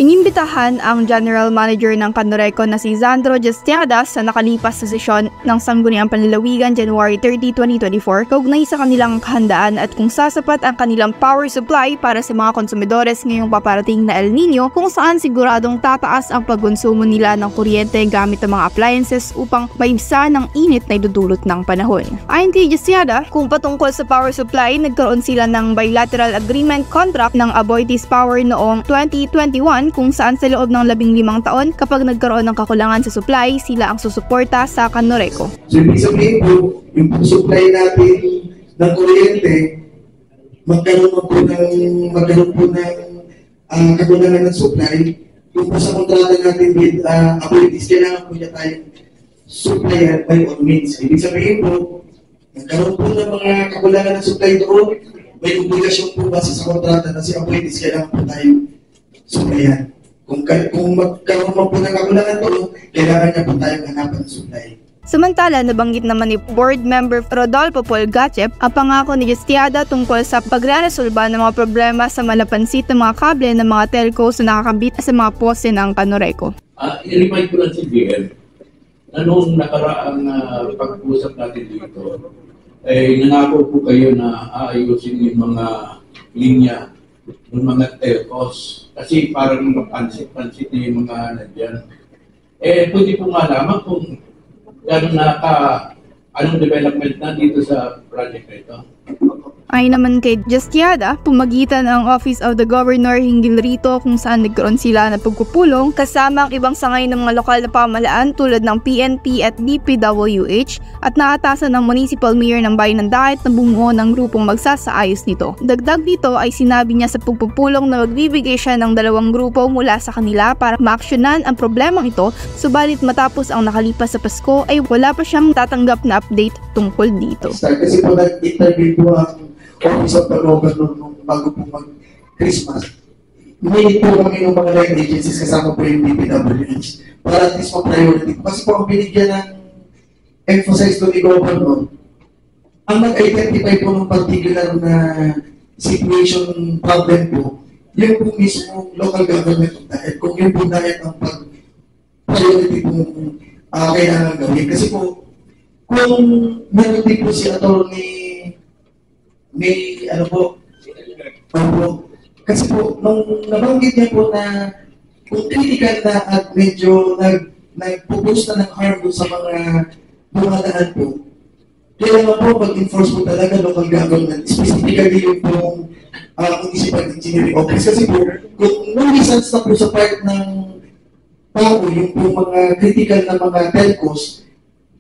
Inimbitahan ang General Manager ng Cannoreco na si Sandro Gistiada sa nakalipas na sesyon ng Sangguniang Panlalawigan January 30, 2024 kaugnay sa kanilang kahandaan at kung sasapat ang kanilang power supply para sa mga konsumidores ngayong paparating na El Nino, kung saan siguradong tataas ang pagkonsumo nila ng kuryente gamit ang mga appliances upang maibsa ng init na idudulot ng panahon. Ayon kay Gistiada, kung patungkol sa power supply, nagkaroon sila ng bilateral agreement contract ng Aboitiz Power noong 2021 kung saan sa loob ng 15 taon kapag nagkaroon ng kakulangan sa supply, sila ang susuporta sa Cannoreco. So ibig sabihin po, yung supply natin ng kuryente, magkaroon po ng kakulangan ng supply. Kung po sa kontrata natin with Aboitiz, kailangan po niya tayong supply by all means. Ibig sabihin po, nagkaroon po ng mga kakulangan ng supply doon, may obligasyon po base sa kontrata na si Aboitiz, kailangan po tayong supplyan. Kung magkaroon mo po ng kakulangan doon, kailangan niya po tayong hanapan ng supply. Samantala, nabanggit naman ni Board Member Rodolfo Paul Gatchep ang pangako ni Gistiada tungkol sa pagre-resolba ng mga problema sa malapansit ng mga kable ng mga telcos na nakakabit sa mga poste ng Cannoreco. I-remind ko lang si BL, noong nakaraang pag-usap natin dito, nangako po kayo na aayusin yung mga linya ng mga telcos kasi parang mapansit-pansit na yung mga nandiyan. Pwede po malaman kung anong development na dito sa project na ito. Ayon naman kay Gistiada, pumagitan ang Office of the Governor hinggil rito kung saan nagkaroon sila ng pagpupulong kasama ang ibang sangay ng mga lokal na pamahalaan tulad ng PNP at DPWH at naatasan ng Municipal Mayor ng Bayan ng Daet na bumuo ng grupong magsasaayos nito. Dagdag dito ay sinabi niya sa pagpupulong na magbibigay siya ng 2 grupo mula sa kanila para maaksyonan ang problemang ito, subalit matapos ang nakalipas sa Pasko ay wala pa siyang tatanggap na update tungkol dito. Kasi po nag-interview po ang Office of the Governor nung bago po mag-Christmas. Minit po kami ng mga line agencies kasama po yung DPWH para at least ma-priority po. Kasi po ang binigyan ng emphasize doon ni Governor, ang nag-identify po ng particular na situation problem po, yung po mismo local government of Daet, kung yung po Daet ang priority po kailangan gawin. Kasi po, kung meron din po si attorney may kasi po, nung nabanggit niya po na kung critical na at medyo nagpupost na ng harm sa mga dumadaan po, kailangan po mag-enforce po talaga local government, specifically yung pong Municipal Engineering Office. Kasi po, kung no-reasons na po sa part ng tao, yung po mga critical na mga telcos,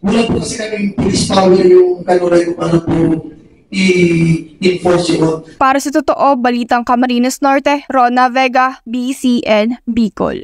wala po kasi kami police power yung Cannoreco para po i-enforce yun. Para sa Totoo Balitang Camarines Norte, Rona Vega, BCN, Bicol.